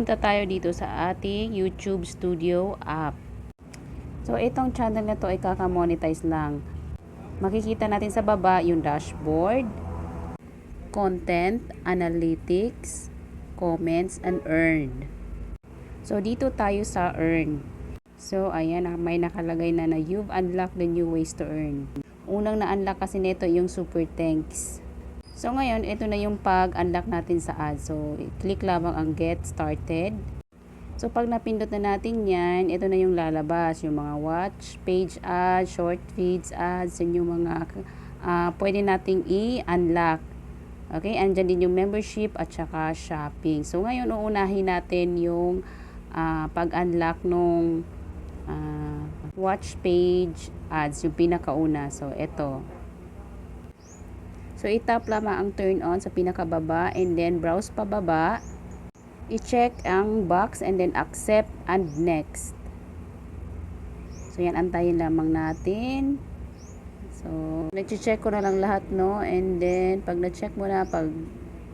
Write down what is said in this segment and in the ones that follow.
Pumunta tayo dito sa ating YouTube Studio app. So, itong channel na to ay kaka-monetize lang. Makikita natin sa baba yung dashboard, content, analytics, comments, and earned. So, dito tayo sa earn. So, ayan, may nakalagay na you've unlocked the new ways to earn. Unang na-unlock kasi nito yung super thanks. So, ngayon, ito na yung pag-unlock natin sa ads. So, click lamang ang get started. So, pag napindot na natin yan, ito na yung lalabas. Yung mga watch, page ads, short feeds ads, and yung mga pwede nating i-unlock. Okay, andyan din yung membership at saka shopping. So, ngayon, uunahin natin yung pag-unlock nung watch page ads, yung pinakauna. So, ito. So, itap lamang ang turn on sa pinakababa and then browse pababa. I-check ang box and then accept and next. So, yan, antayin lamang natin. So, nag-check ko na lang lahat, no? And then, pag na-check mo na, pag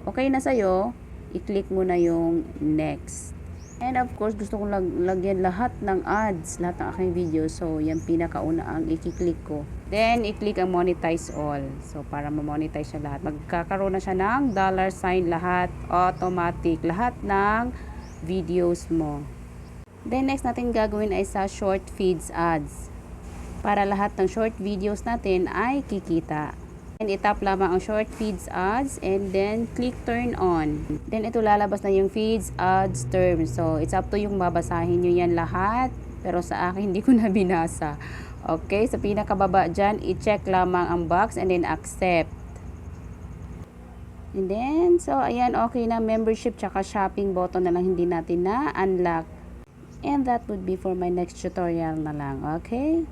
okay na sa'yo, i-click mo na yung next. And of course, gusto kong lagyan lahat ng ads, lahat ng aking video. So, yan pinakauna ang i-click ko. Then, i-click ang monetize all. So, para ma-monetize siya lahat. Magkakaroon na siya ng $sign lahat, automatic, lahat ng videos mo. Then, next natin gagawin ay sa short feeds ads. Para lahat ng short videos natin ay kikita. And itap lamang ang short feeds ads and then click turn on. Then ito lalabas na yung feeds ads terms. So it's up to yung babasahin nyo yan lahat. Pero sa akin hindi ko na binasa. Okay, sa pinakababa dyan, i-check lamang ang box and then accept. And then, so ayan, okay na, membership tsaka shopping button na lang hindi natin na unlock. And that would be for my next tutorial na lang. Okay?